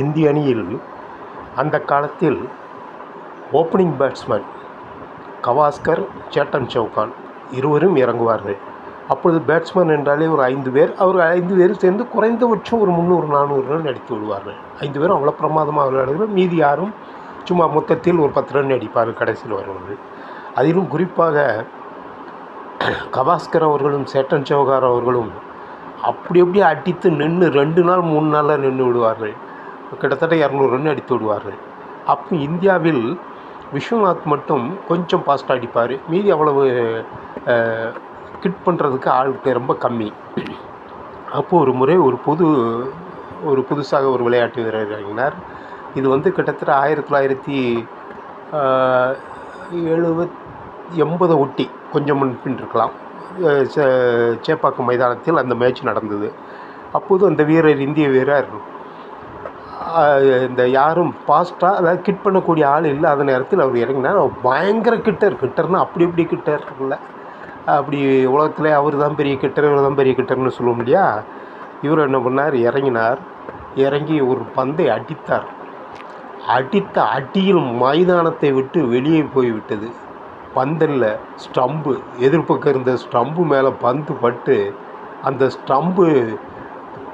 இந்திய அணியில் அந்த காலத்தில் ஓப்பனிங் பேட்ஸ்மேன் கவாஸ்கர், சேட்டன் சவுகான் இருவரும் இறங்குவார்கள். அப்பொழுது பேட்ஸ்மேன் என்றாலே ஒரு 5 பேர், அவர் 5 பேரும் சேர்ந்து குறைந்தபட்சம் ஒரு 300-400 ரன் அடித்து விடுவார்கள். 5 பேரும் அவ்வளோ பிரமாதமாக விளையாடுவார்கள். மீதி யாரும் சும்மா மொத்தத்தில் ஒரு 10 ரன் அடிப்பார்கள் கடைசியில் வருவார்கள். அதிலும் குறிப்பாக கவாஸ்கர் அவர்களும் சேட்டன் சவுகான் அவர்களும் அப்படி அடித்து நின்று 2 நாள் 3 நாளில் நின்று விடுவார்கள். கிட்டத்தட்ட 200 ரன் அடித்து விடுவார்கள். அப்போ இந்தியாவில் விஸ்வநாத் மட்டும் கொஞ்சம் ஃபாஸ்ட்டாக அடிப்பார். மீதி அவ்வளவு கிட் பண்ணுறதுக்கு ஆளுக்கு ரொம்ப கம்மி. அப்போது ஒரு முறை ஒரு புதுசாக ஒரு விளையாட்டு வீரர் இறங்கினார். இது கிட்டத்தட்ட 1980 ஒட்டி கொஞ்சம் முன்பின் இருக்கலாம். சேப்பாக்கம் மைதானத்தில் அந்த மேட்ச் நடந்தது. அப்போது அந்த வீரர், இந்திய வீரர், இந்த யாரும் ஃபாஸ்ட்டாக அதாவது கிட் பண்ணக்கூடிய ஆள் இல்லாத நேரத்தில் அவர் இறங்கினார். பயங்கர கிட்டர்னால் அப்படி கிட்டர் இல்லை, அப்படி உலகத்தில் அவர் தான் பெரிய கிட்டர், இவர் தான் பெரிய கிட்டர்னு சொல்லுவோம் இல்லையா. இவர் என்ன பண்ணார், இறங்கி ஒரு பந்தை அடித்தார். அடித்த அடியில் மைதானத்தை விட்டு வெளியே போய்விட்டது. பந்தல்ல ஸ்டம்பு, எதிர்பக்கம் இருந்த ஸ்டம்பு மேலே பந்து பட்டு அந்த ஸ்டம்பு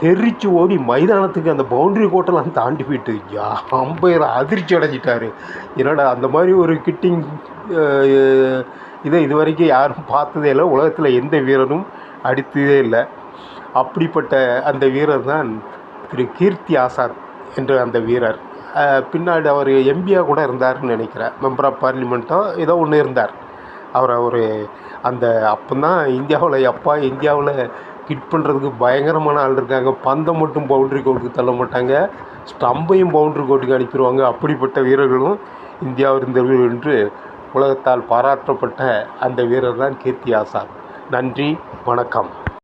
தெரிச்சு ஓடி மைதானத்துக்கு அந்த பவுண்ட்ரி கோட்டெல்லாம் தாண்டி போயிட்டு அம்பையர் அதிர்ச்சி அடைஞ்சிட்டார். என்னடா அந்த மாதிரி ஒரு கிட்டிங் இது வரைக்கும் யாரும் பார்த்ததே இல்லை, உலகத்தில் எந்த வீரரும் அடித்ததே இல்லை. அப்படிப்பட்ட அந்த வீரர் தான் திரு கீர்த்தி ஆசாத் என்ற அந்த வீரர். பின்னாடி அவர் எம்பியாக கூட இருந்தார்னு நினைக்கிறேன், மெம்பர் ஆஃப் பார்லிமெண்ட்டோ ஏதோ ஒன்று இருந்தார். அவர் அந்த அப்போ தான் இந்தியாவில் கிட் பண்ணுறதுக்கு பயங்கரமான ஆள் இருக்காங்க. பந்தை மட்டும் பவுண்ட்ரி கோட்டுக்கு தள்ள மாட்டாங்க, ஸ்டம்பையும் பவுண்ட்ரி கோட்டுக்கு அனுப்பிடுவாங்க. அப்படிப்பட்ட வீரர்களும் இந்தியாவில் இருந்தவர்கள் என்று உலகத்தால் பாராட்டப்பட்ட அந்த வீரர் தான் கீர்த்தி ஆசாத். நன்றி, வணக்கம்.